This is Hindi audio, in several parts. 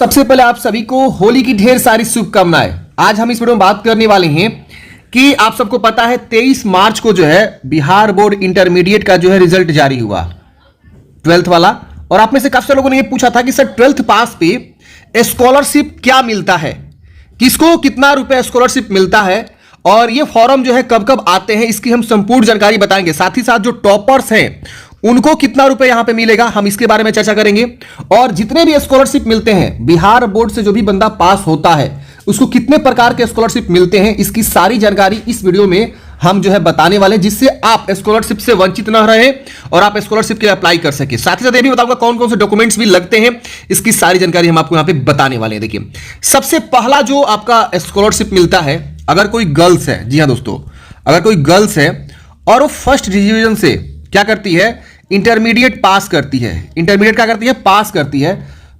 सबसे पहले आप सभी को होली की ढेर सारी शुभकामनाएं। आज हम इस वीडियो में बात करने वाले हैं कि आप सबको पता है 23 मार्च को जो है बिहार बोर्ड इंटरमीडिएट का जो है रिजल्ट जारी हुआ 12th वाला। और आप में से काफी सारे लोगों ने यह पूछा था कि सर 12th पास पे स्कॉलरशिप क्या मिलता है, किसको कितना रुपए स्कॉलरशिप मिलता है और ये फॉर्म जो है कब कब आते हैं, इसकी हम संपूर्ण जानकारी बताएंगे। साथ ही साथ जो टॉपर्स हैं उनको कितना रुपए यहां पे मिलेगा, हम इसके बारे में चर्चा करेंगे। और जितने भी स्कॉलरशिप मिलते हैं बिहार बोर्ड से, जो भी बंदा पास होता है उसको कितने प्रकार के स्कॉलरशिप मिलते हैं, इसकी सारी जानकारी इस वीडियो में हम जो है बताने वाले, जिससे आप स्कॉलरशिप से वंचित न रहे और आप स्कॉलरशिप के लिए अप्लाई कर सके। साथ ही साथ ये भी बताऊंगा कौन कौन से डॉक्यूमेंट्स भी लगते हैं, इसकी सारी जानकारी हम आपको यहां पे बताने वाले हैं। देखिए, सबसे पहला जो आपका स्कॉलरशिप मिलता है, अगर कोई गर्ल्स है, जी हां दोस्तों, अगर कोई गर्ल्स है और वो फर्स्ट डिवीजन से क्या करती है, इंटरमीडिएट पास करती है, इंटरमीडिएट क्या करती है, पास करती है,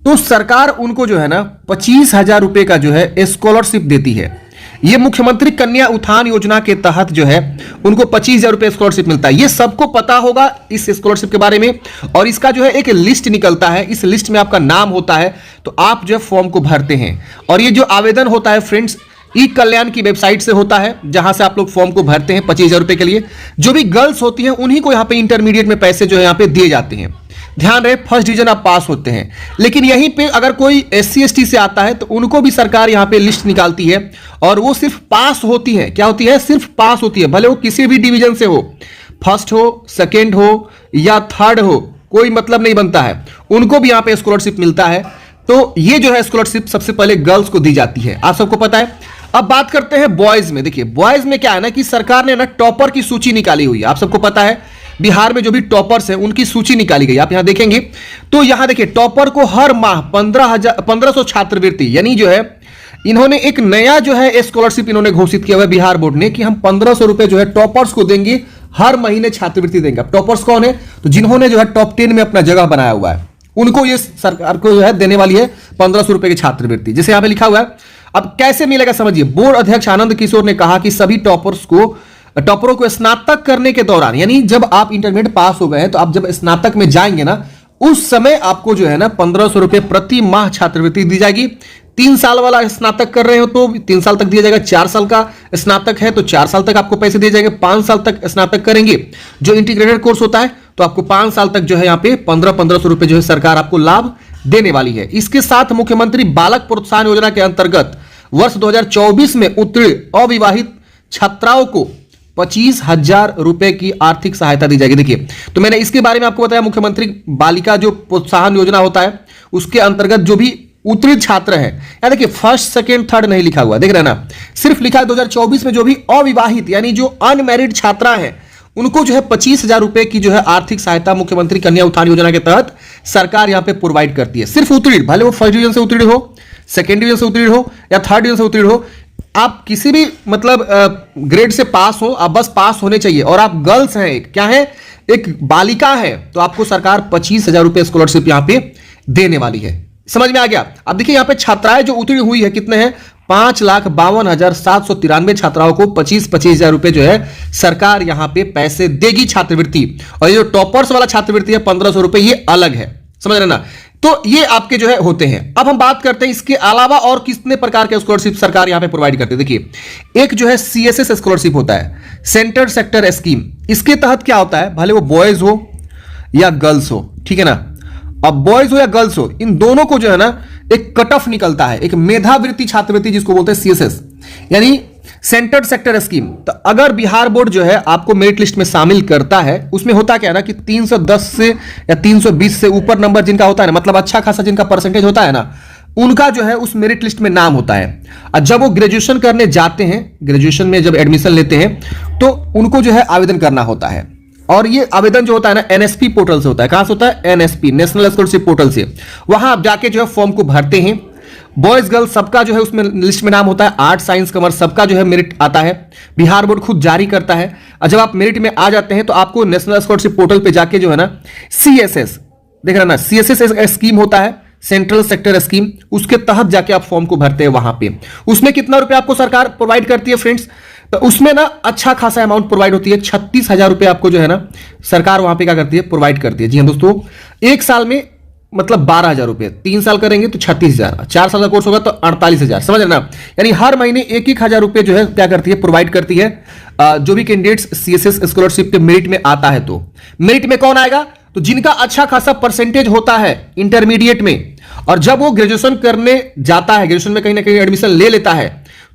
तो सरकार उनको जो है ना 25,000 रुपए का जो है स्कॉलरशिप देती है। ये मुख्यमंत्री कन्या उत्थान योजना के तहत जो है उनको 25,000 रुपए स्कॉलरशिप मिलता है। ये सबको पता होगा इस स्कॉलरशिप के बारे में। और इसका जो है एक लिस्ट निकलता है, इस लिस्ट में आपका नाम होता है, तो आप जो है फॉर्म को भरते हैं। और ये जो आवेदन होता है फ्रेंड्स, ई कल्याण की वेबसाइट से होता है, जहां से आप लोग फॉर्म को भरते हैं 25,000 रुपए के लिए। जो भी गर्ल्स होती हैं उन्हीं को यहां पे इंटरमीडिएट में पैसे जो है यहां पे दिए जाते हैं। ध्यान रहे, फर्स्ट डिवीजन आप पास होते हैं। लेकिन यहीं पे अगर कोई SC ST से आता है तो उनको भी सरकार यहां पे लिस्ट निकालती है और वो सिर्फ पास होती है। क्या होती है? सिर्फ पास होती है, भले वो किसी भी डिवीजन से हो, फर्स्ट हो, सेकेंड हो या थर्ड हो, कोई मतलब नहीं बनता है, उनको भी यहां पे स्कॉलरशिप मिलता है। तो ये जो है स्कॉलरशिप सबसे पहले गर्ल्स को दी जाती है, आप सबको पता है। अब बात करते हैं बॉयज में। देखिए, बॉयज में क्या है ना कि सरकार ने ना टॉपर की सूची निकाली हुई है, आप सबको पता है। बिहार में जो भी टॉपर्स हैं उनकी सूची निकाली गई, आप यहां देखेंगे तो यहां देखिए टॉपर को हर माह 1500 छात्रवृत्ति, यानी जो है इन्होंने एक नया जो है स्कॉलरशिप इन्होंने घोषित किया हुआ है बिहार बोर्ड ने कि हम 1500 रुपए जो है टॉपर्स को देंगे, हर महीने छात्रवृत्ति देंगे। अब टॉपर्स कौन है? तो जिन्होंने जो है टॉप 10 में अपना जगह बनाया हुआ है, उनको ये सरकार को जो है देने वाली है 1500 रुपए की छात्रवृत्ति, जैसे यहां पे लिखा हुआ है। अब कैसे मिलेगा समझिए। बोर्ड अध्यक्ष आनंद किशोर ने कहा कि सभी टॉपरों को स्नातक करने के दौरान, यानी जब आप इंटरमीडिएट पास हो गए हैं तो आप जब स्नातक में जाएंगे ना, उस समय आपको जो है ना 1500 रुपए प्रति माह छात्रवृत्ति दी जाएगी। 3 साल वाला स्नातक कर रहे हो तो 3 साल तक दिया जाएगा, 4 साल का स्नातक है तो 4 साल तक आपको पैसे दिए जाएंगे, 5 साल तक स्नातक करेंगे जो इंटीग्रेटेड कोर्स होता है तो आपको 5 साल तक जो है यहाँ पे 1500 रुपए जो है सरकार आपको लाभ देने वाली है। इसके साथ मुख्यमंत्री बालक प्रोत्साहन योजना के अंतर्गत वर्ष 2024 में उत्तीर्ण अविवाहित छात्राओं को 25,000 रुपए की आर्थिक सहायता दी जाएगी। देखिए, तो मैंने इसके बारे में आपको बताया, मुख्यमंत्री बालिका जो प्रोत्साहन योजना होता है उसके अंतर्गत जो भी उत्तीर्ण छात्र हैं, यानी देखिए फर्स्ट सेकेंड थर्ड नहीं लिखा हुआ, देख रहे हैं ना, सिर्फ लिखा है 2024 में जो भी अविवाहित यानी जो अनमैरिड छात्रा है उनको जो है 25,000 रुपए की जो है आर्थिक सहायता मुख्यमंत्री कन्या उत्थान योजना के तहत सरकार यहां पे प्रोवाइड करती है। सिर्फ उत्तीर्ण, भले वो फर्स्ट डिवीजन से उत्तीर्ण हो, सेकेंड डिवीजन से उत्तीर्ण हो या थर्ड डिवीजन से उत्तीर्ण हो, आप किसी भी मतलब ग्रेड से पास हो, आप बस पास होने चाहिए। और आप गर्ल्स हैं, क्या है, एक बालिका है, तो आपको सरकार 25,000 रुपए स्कॉलरशिप यहां पे देने वाली है। समझ में आ गया? अब देखिए यहाँ पे छात्राएं जो उत्तीर्ण हुई है कितने हैं, 5,52,793 छात्राओं को 25,000 रुपए जो है सरकार यहां पे पैसे देगी छात्रवृत्ति। और ये जो टॉपर्स वाला छात्रवृत्ति है 1500 रुपए, ये अलग है, समझ रहे ना। तो ये आपके जो है होते हैं। अब हम बात करते हैं इसके अलावा और कितने प्रकार के स्कॉलरशिप सरकार यहां पे प्रोवाइड करती है। देखिए, एक जो है CSS स्कॉलरशिप होता है, सेंट्रल सेक्टर स्कीम। इसके तहत क्या होता है, भले वो बॉयज हो या गर्ल्स हो, ठीक है ना, अब बॉयज हो या गर्ल्स हो, इन दोनों को जो है ना एक कट ऑफ निकलता है, एक मेधावृत्ति छात्रवृत्ति जिसको बोलते हैं CSS, यानी सेंट्रल सेक्टर स्कीम। तो अगर बिहार बोर्ड जो है आपको मेरिट लिस्ट में शामिल करता है, उसमें होता क्या है ना कि 310 से या 320 से ऊपर नंबर जिनका होता है ना, मतलब अच्छा खासा जिनका परसेंटेज होता है ना, उनका जो है उस मेरिट लिस्ट में नाम होता है। और जब वो ग्रेजुएशन करने जाते हैं, ग्रेजुएशन में जब एडमिशन लेते हैं तो उनको जो है आवेदन करना होता है। और ये आवेदन जो होता है ना NSP पोर्टल से होता है। कहां से होता है? NSP, नेशनल स्कॉलरशिप पोर्टल से। वहां आप जाके जो है फॉर्म को भरते हैं। बॉयज गर्ल्स सबका जो है उसमें लिस्ट में नाम होता है, आर्ट साइंस कॉमर्स सबका जो है मेरिट आता है, बिहार बोर्ड खुद जारी करता है। और जब आप मेरिट में आ जाते हैं तो आपको नेशनल स्कॉलरशिप पोर्टल पे जाके जो है ना CSS, देख रहे ना, CSS स्कीम होता है, सेंट्रल सेक्टर स्कीम, उसके तहत जाके आप फॉर्म को भरते हैं वहां पे। उसमें कितना रुपए आपको सरकार प्रोवाइड करती है फ्रेंड्स, तो उसमें ना अच्छा खासा अमाउंट प्रोवाइड होती है। 36,000 रुपए आपको जो है ना सरकार वहां पे क्या करती है, प्रोवाइड करती है। जी हाँ दोस्तों, एक साल में मतलब 12,000 रुपए, 3 साल करेंगे तो 36,000, 4 साल का कोर्स होगा तो 48,000, समझ रहे ना। यानी हर महीने 1,000 रुपए जो है क्या करती है, प्रोवाइड करती है जो भी कैंडिडेट्स सीएसएस स्कॉलरशिप के मेरिट में आता है। तो मेरिट में कौन आएगा, तो जिनका अच्छा खासा परसेंटेज होता है इंटरमीडिएट में, और जब वो ग्रेजुएशन करने जाता है, ग्रेजुएशन में कहीं ना कहीं एडमिशन ले लेता है,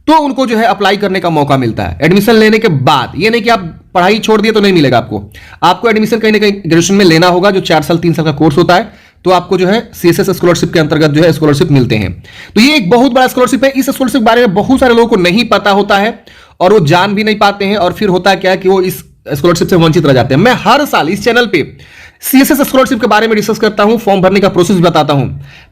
तो उनको जो है अप्लाई करने का मौका मिलता है एडमिशन लेने के बाद। ये नहीं कि आप पढ़ाई छोड़ दिए तो नहीं मिलेगा आपको एडमिशन कहीं ना कहीं ग्रेजुएशन में लेना होगा, जो 4 साल 3 साल का कोर्स होता है, तो आपको जो है सीएसएस स्कॉलरशिप के अंतर्गत जो है स्कॉलरशिप मिलते हैं। तो ये एक बहुत बड़ा स्कॉलरशिप है। इस स्कॉलरशिप के बारे में बहुत सारे लोगों को नहीं पता होता है और वो जान भी नहीं पाते हैं, और फिर होता क्या है कि वो इस स्कॉलरशिप से वंचित रह जाते हैं। मैं हर साल इस चैनल पे सीएसएस स्कॉलरशिप के बारे में डिस्कस करता हूं, फॉर्म भरने का प्रोसेस बताता हूं।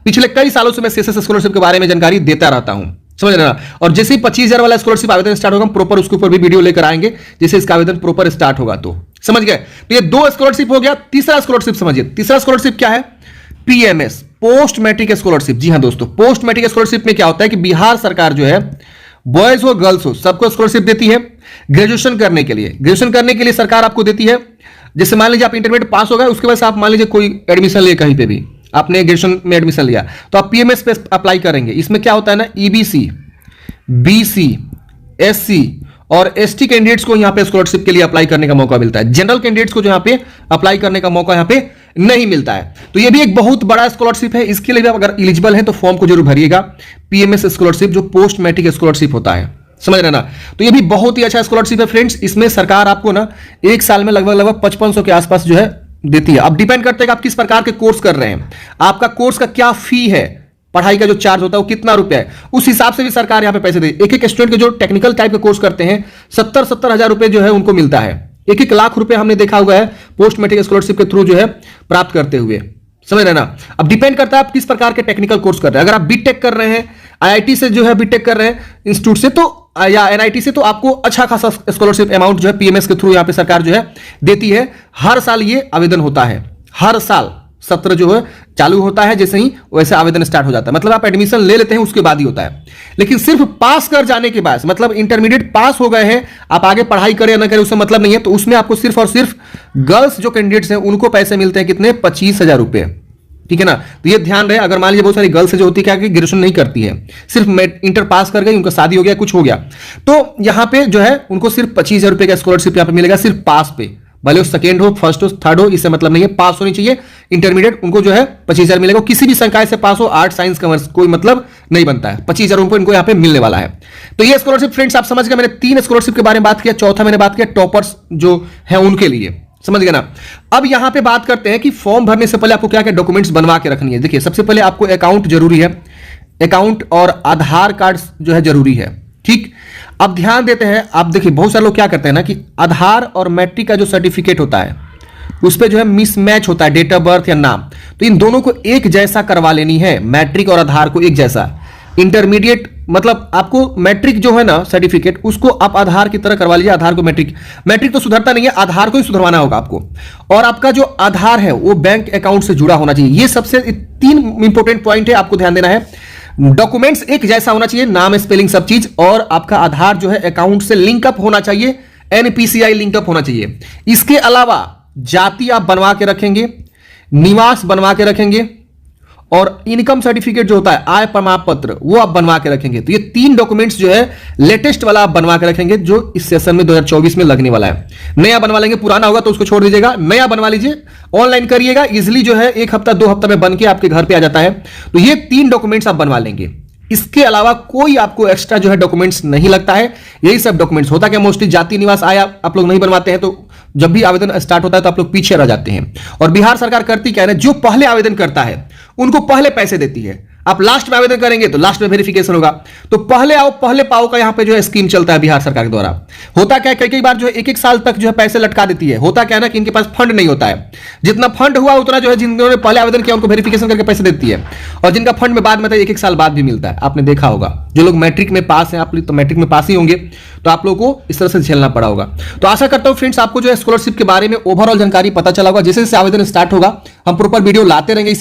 पिछले कई सालों से मैं सीएसएस स्कॉलरशिप के बारे में जानकारी देता रहता हूं, समझ रहे ना। और जैसे ही 25,000 वाला स्कॉलरशिप आवेदन स्टार्ट होगा, हम प्रॉपर उसके ऊपर भी वीडियो लेकर आएंगे, जैसे इसका आवेदन प्रॉपर स्टार्ट होगा। तो समझ गए। तो ये 2 स्कॉलरशिप हो गया। तीसरा स्कॉलरशिप समझिए, तीसरा स्कॉलरशिप क्या है, पीएमएस, पोस्ट मैट्रिक स्कॉलरशिप। जी हां दोस्तों, पोस्ट मैट्रिक स्कॉलरशिप में क्या होता है कि बिहार सरकार जो है बॉयज हो गर्ल्स हो सबको स्कॉलरशिप देती है ग्रेजुएशन करने के लिए। ग्रेजुएशन करने के लिए सरकार आपको देती है, जैसे मान लीजिए आप इंटरमीडिएट पास हो गए, उसके बाद आप मान लीजिए कोई एडमिशन लिए कहीं पे भी, आपने ग्रेजुएशन में एडमिशन लिया, तो आप पीएमएस पे अप्लाई करेंगे। इसमें क्या होता है ना, ईबीसी, बीसी, एससी और एसटी कैंडिडेट्स को यहां पे स्कॉलरशिप के लिए अप्लाई करने का मौका मिलता है। जनरल कैंडिडेट्स को जो यहां पे अप्लाई करने का मौका यहां पे नहीं मिलता है। तो ये भी एक बहुत बड़ा स्कॉलरशिप है। इसके लिए भी आप अगर एलिजिबल हैं तो फॉर्म को जरूर भरिएगा। पीएमएस स्कॉलरशिप जो पोस्ट मैट्रिक स्कॉलरशिप होता है, समझ रहे ना। तो ये भी बहुत ही अच्छा स्कॉलरशिप है फ्रेंड्स। इसमें सरकार आपको ना एक साल में लगभग 5500 के आसपास जो है देती है। अब डिपेंड करता है कि आप किस प्रकार के कोर्स कर रहे हैं, आपका कोर्स का क्या फी है, पढ़ाई का जो चार्ज होता है वो कितना रुपया है, उस हिसाब से भी सरकार यहां पे पैसे देती है। एक स्टूडेंट के जो टेक्निकल टाइप के कोर्स करते हैं 70 हजार रुपए जो है उनको मिलता है। 1 लाख रुपए हमने देखा हुआ है पोस्ट मैट्रिक स्कॉलरशिप के थ्रू जो है प्राप्त करते हुए, समझ रहे ना। अब डिपेंड करता है आप किस प्रकार के टेक्निकल कोर्स कर रहे हैं। अगर आप बीटेक कर रहे हैं, आईआईटी से जो है बीटेक कर रहे हैं इंस्टीट्यूट से, तो या एनआईटी से, तो आपको अच्छा खासा स्कॉलरशिप अमाउंट जो है पीएमएस के थ्रू यहां पे सरकार जो है देती है। हर साल ये आवेदन होता है, हर साल सत्र जो है चालू होता है, जैसे ही वैसे आवेदन स्टार्ट हो जाता है। मतलब आप एडमिशन ले लेते हैं उसके बाद ही होता है। लेकिन सिर्फ पास कर जाने के बाद, मतलब इंटरमीडिएट पास हो गए हैं, आप आगे पढ़ाई करें या ना करें उससे मतलब नहीं है, तो उसमें आपको सिर्फ और सिर्फ गर्ल्स जो कैंडिडेट्स हैं उनको पैसे मिलते हैं कितने, 25,000 रुपए, ठीक है ना। तो ये ध्यान रहे। अगर मान लीजिए बहुत सारी गर्ल्स जो होती है क्या कि ग्रेजुएशन नहीं करती है, सिर्फ इंटर पास कर गई, उनका शादी हो गया, कुछ हो गया, तो यहां पे जो है उनको सिर्फ 25,000 रुपए का स्कॉलरशिप यहां पे मिलेगा, सिर्फ पास पे। भले वो सेकेंड हो, फर्स्ट हो, थर्ड हो, इससे मतलब नहीं है, पास होनी चाहिए इंटरमीडिएट, उनको जो है 25,000 मिलेगा। किसी भी संकाय से पास हो, आर्ट साइंस कॉमर्स कोई मतलब नहीं बनता है, 25,000 रुपए इनको यहां पे मिलने वाला है। तो ये स्कॉलरशिप फ्रेंड्स आप समझ गए। मैंने 3 स्कॉलरशिप के बारे में बात किया, चौथा मैंने बात किया टॉपर्स जो है उनके लिए, समझ गए ना। अब यहां पे बात करते हैं कि फॉर्म भरने से पहले आपको क्या क्या डॉक्यूमेंट्स बनवा के रखनी है। देखिए, सबसे पहले आपको अकाउंट जरूरी है, अकाउंट और आधार कार्ड जो है जरूरी है, ठीक। अब ध्यान देते हैं, आप देखिए बहुत सारे लोग क्या करते हैं ना कि आधार और मैट्रिक का जो सर्टिफिकेट होता है उस पे जो है मिसमैच होता है, डेट ऑफ बर्थ या नाम, तो इन दोनों को एक जैसा करवा लेनी है, मैट्रिक और आधार को एक जैसा। इंटरमीडिएट मतलब आपको मैट्रिक जो है ना सर्टिफिकेट, उसको आप आधार की तरह करवा लीजिए, आधार को मैट्रिक। मैट्रिक तो सुधरता नहीं है, आधार को ही सुधरवाना होगा आपको। और आपका जो आधार है वो बैंक अकाउंट से जुड़ा होना चाहिए। ये सबसे 3 इंपॉर्टेंट पॉइंट है, आपको ध्यान देना है। डॉक्यूमेंट्स एक जैसा होना चाहिए, नाम स्पेलिंग सब चीज, और आपका आधार जो है अकाउंट से लिंकअप होना चाहिए, एनपीसीआई लिंकअप होना चाहिए। इसके अलावा जाति आप बनवा के रखेंगे, निवास बनवा के रखेंगे, और इनकम सर्टिफिकेट जो होता है, आय प्रमाण पत्र, वो आप बनवा के रखेंगे। तो ये 3 डॉक्यूमेंट्स जो है लेटेस्ट वाला आप बनवा के रखेंगे, जो इस सेशन में 2024 में लगने वाला है। नया बनवा लेंगे, पुराना होगा तो उसको छोड़ दीजिएगा, नया बनवा लीजिए, ऑनलाइन करिएगा, इजिली जो है 1 हफ्ता 2 हफ्ता में बन के आपके घर पे आ जाता है। तो ये 3 डॉक्यूमेंट्स आप बनवा लेंगे। इसके अलावा कोई आपको एक्स्ट्रा जो है डॉक्यूमेंट्स नहीं लगता है, यही सब डॉक्यूमेंट्स होता है। मोस्टली जाति निवास आय आप लोग नहीं बनवाते हैं, तो जब भी आवेदन स्टार्ट होता है तो आप लोग पीछे रह जाते हैं। और बिहार सरकार करती क्या है, जो पहले आवेदन करता है उनको पहले पैसे देती है। आप लास्ट में आवेदन करेंगे तो लास्ट में वेरिफिकेशन होगा, तो पहले आओ पहले पाओ का यहां पे जो है स्कीम चलता है बिहार सरकार के द्वारा। होता क्या है, कई बार जो है 1-1 साल तक जो है पैसे लटका देती है। होता क्या है ना कि इनके पास फंड नहीं होता है, जितना फंड हुआ उतना जो है जिन्होंने पहले आवेदन किया उनको वेरिफिकेशन करके पैसे देती है, और जिनका फंड में बाद में 1-1 साल बाद भी मिलता है। आपने देखा होगा, जो लोग मैट्रिक में पास हैं, आप तो मैट्रिक में पास ही होंगे, तो आप लोगों को इस तरह से झेलना पड़ा होगा। तो आशा करता हूं फ्रेंड्स आपको जो है स्कॉलरशिप के बारे में ओवरऑल जानकारी पता चला होगा। जैसे जैसे आवेदन स्टार्ट होगा हम प्रॉपर वीडियो लाते रहेंगे।